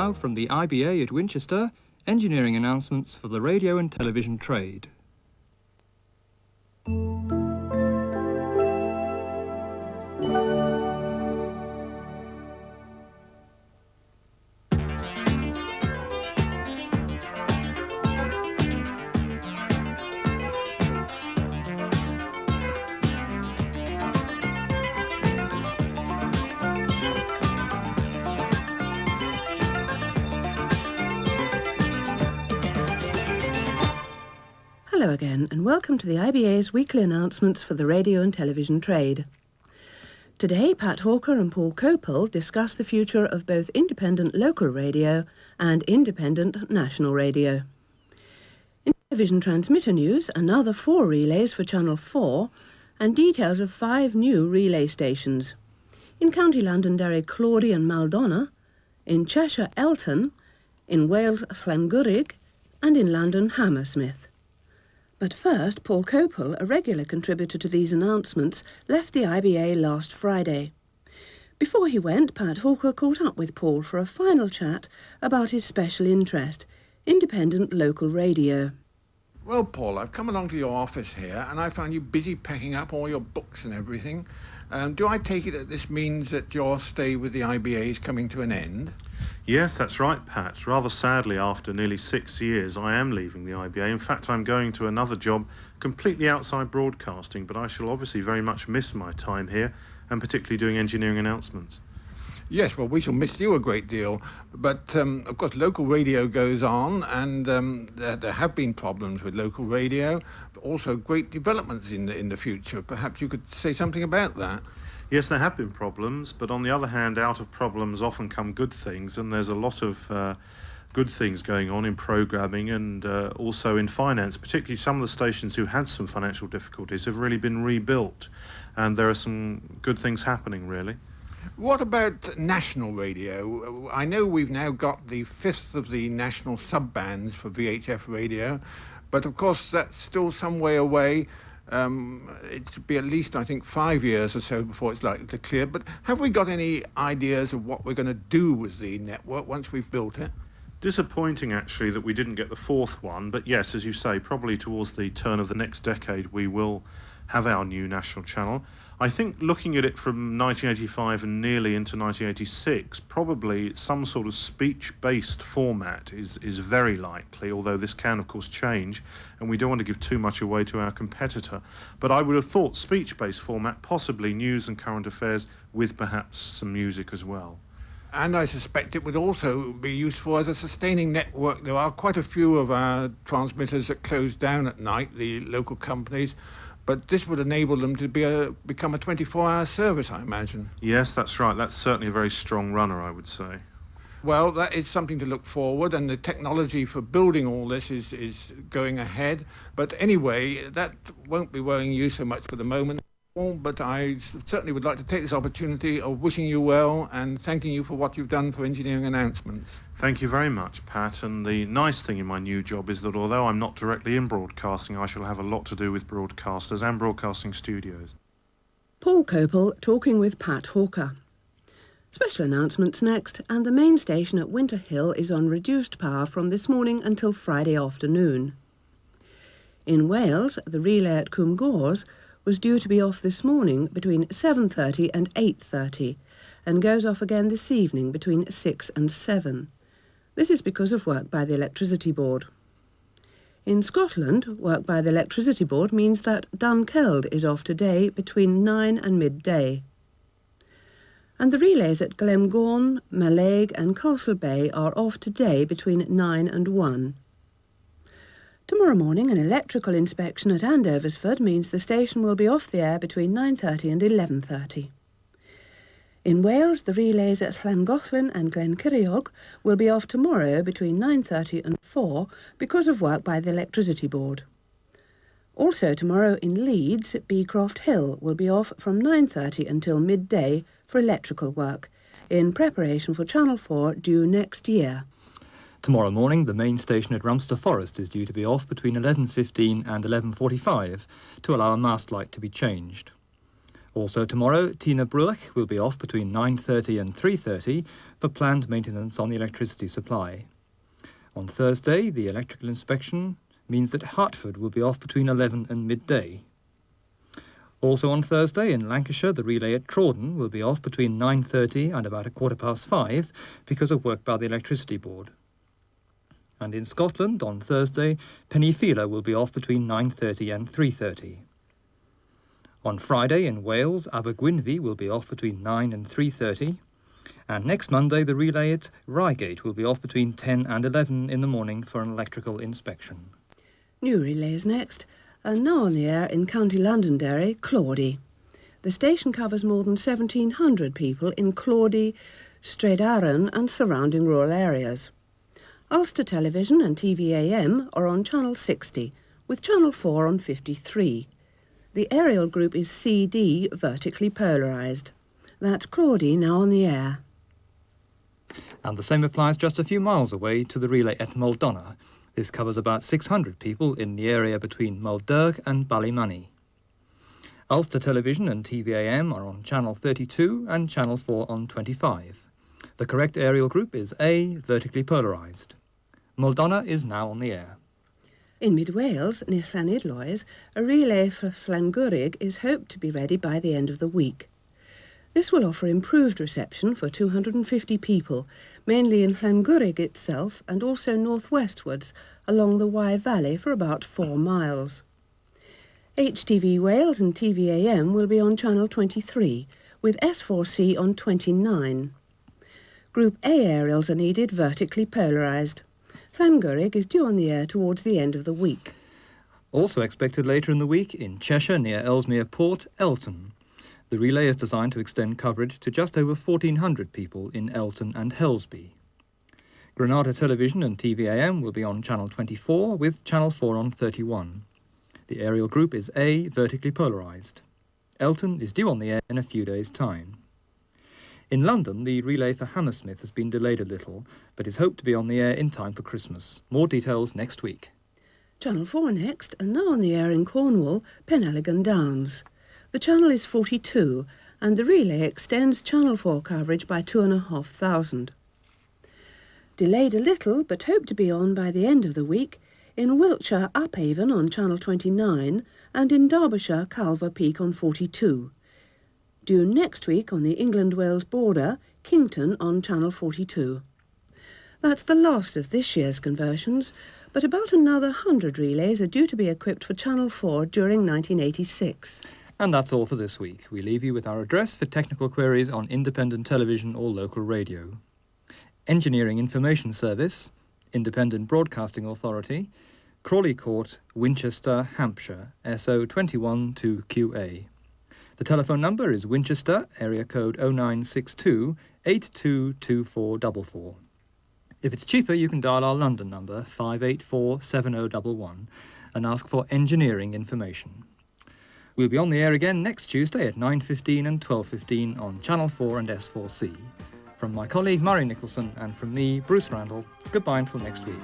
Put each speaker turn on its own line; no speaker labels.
now from the IBA at Winchester, engineering announcements for the radio and television trade.
Hello again, and welcome to the IBA's weekly announcements for the radio and television trade. Today, Pat Hawker and Paul Copel discuss the future of both independent local radio and independent national radio. In television transmitter news, another 4 relays for Channel 4 and details of 5 new relay stations. In County Londonderry, Clawdy and Maldonna, in Cheshire, Elton, in Wales, Llangurig, and in London, Hammersmith. But first, Paul Copel, a regular contributor to these announcements, left the IBA last Friday. Before he went, Pat Hawker caught up with Paul for a final chat about his special interest, independent local radio.
Well, Paul, I've come along to your office here and I found you busy packing up all your books and everything. Do I take it that this means that your stay with the IBA is coming to an end?
Yes, that's right, Pat. Rather sadly, after nearly 6 years, I am leaving the IBA. In fact, I'm going to another job completely outside broadcasting, but I shall obviously very much miss my time here, and particularly doing engineering announcements.
Yes, well, we shall miss you a great deal. But, of course, local radio goes on, and there have been problems with local radio, but also great developments in the future. Perhaps you could say something about that.
Yes, there have been problems, but on the other hand, out of problems often come good things, and there's a lot of good things going on in programming and also in finance. Particularly some of the stations who had some financial difficulties have really been rebuilt, and there are some good things happening, really.
What about national radio? I know we've now got the 5th of the national sub-bands for VHF radio, but of course that's still some way away. It'll be at least, I think, 5 years or so before it's likely to clear. But have we got any ideas of what we're going to do with the network once we've built it?
Disappointing, actually, that we didn't get the 4th one. But yes, as you say, probably towards the turn of the next decade, we will have our new national channel. I think looking at it from 1985 and nearly into 1986, probably some sort of speech-based format is very likely, although this can, of course, change, and we don't want to give too much away to our competitor. But I would have thought speech-based format, possibly news and current affairs, with perhaps some music as well.
And I suspect it would also be useful as a sustaining network. There are quite a few of our transmitters that close down at night, the local companies, but this would enable them to become a 24-hour service, I imagine.
Yes, that's right. That's certainly a very strong runner, I would say.
Well, that is something to look forward, and the technology for building all this is going ahead. But anyway, that won't be worrying you so much for the moment. But I certainly would like to take this opportunity of wishing you well and thanking you for what you've done for engineering announcements.
Thank you very much, Pat. And the nice thing in my new job is that although I'm not directly in broadcasting, I shall have a lot to do with broadcasters and broadcasting studios.
Paul Copel talking with Pat Hawker. Special announcements next, and the main station at Winter Hill is on reduced power from this morning until Friday afternoon. In Wales, the relay at Cwm Gors was due to be off this morning between 7:30 and 8:30 and goes off again this evening between 6 and 7. This is because of work by the Electricity Board. In Scotland, work by the Electricity Board means that Dunkeld is off today between 9 and midday. And the relays at Glemgorn, Mallaig and Castle Bay are off today between 9 and 1. Tomorrow morning, an electrical inspection at Andoversford means the station will be off the air between 9:30 and 11:30. In Wales, the relays at Llangollen and Glencurriog will be off tomorrow between 9:30 and 4 because of work by the Electricity Board. Also tomorrow in Leeds, Beecroft Hill will be off from 9:30 until midday for electrical work, in preparation for Channel 4 due next year.
Tomorrow morning, the main station at Rumster Forest is due to be off between 11:15 and 11:45 to allow a mast light to be changed. Also tomorrow, Tina Brulich will be off between 9:30 and 3:30 for planned maintenance on the electricity supply. On Thursday, the electrical inspection means that Hertford will be off between 11 and midday. Also on Thursday in Lancashire, the relay at Trawden will be off between 9:30 and about 5:15 because of work by the Electricity Board. And in Scotland, on Thursday, Pennyfeala will be off between 9:30 and 3:30. On Friday in Wales, Abergwynfi will be off between 9 and 3:30. And next Monday, the relay at Reigate will be off between 10 and 11 in the morning for an electrical inspection.
New relays next, and now on the air in County Londonderry, Clawdy. The station covers more than 1,700 people in Clawdy, Stredaron and surrounding rural areas. Ulster Television and TVAM are on Channel 60, with Channel 4 on 53. The aerial group is CD, vertically polarised. That's Clawdy now on the air.
And the same applies just a few miles away to the relay at Muldonar. This covers about 600 people in the area between Mulderg and Ballymoney. Ulster Television and TVAM are on Channel 32 and Channel 4 on 25. The correct aerial group is A, vertically polarised. Muldonar is now on the air.
In Mid Wales, near Llanidloes, a relay for Llangwrig is hoped to be ready by the end of the week. This will offer improved reception for 250 people, mainly in Llangwrig itself and also northwestwards along the Wye Valley for about 4 miles. HTV Wales and TVAM will be on Channel 23, with S4C on 29. Group A aerials are needed vertically polarised. Llangwrig is due on the air towards the end of the week.
Also expected later in the week in Cheshire near Ellesmere Port, Elton. The relay is designed to extend coverage to just over 1,400 people in Elton and Helsby. Granada Television and TVAM will be on Channel 24 with Channel 4 on 31. The aerial group is A, vertically polarised. Elton is due on the air in a few days' time. In London, the relay for Hammersmith has been delayed a little, but is hoped to be on the air in time for Christmas. More details next week.
Channel 4 next, and now on the air in Cornwall, Penelligan Downs. The channel is 42, and the relay extends Channel 4 coverage by 2,500. Delayed a little, but hoped to be on by the end of the week, in Wiltshire, Uphaven on Channel 29, and in Derbyshire, Calver Peak on 42. Due next week on the England-Wales border, Kington on Channel 42. That's the last of this year's conversions, but about another 100 relays are due to be equipped for Channel 4 during 1986.
And that's all for this week. We leave you with our address for technical queries on independent television or local radio. Engineering Information Service, Independent Broadcasting Authority, Crawley Court, Winchester, Hampshire, SO 212QA. The telephone number is Winchester, area code 0962 822444. If it's cheaper, you can dial our London number 584 7011 and ask for engineering information. We'll be on the air again next Tuesday at 9:15 and 12:15 on Channel 4 and S4C. From my colleague Murray Nicholson and from me, Bruce Randall, goodbye until next week.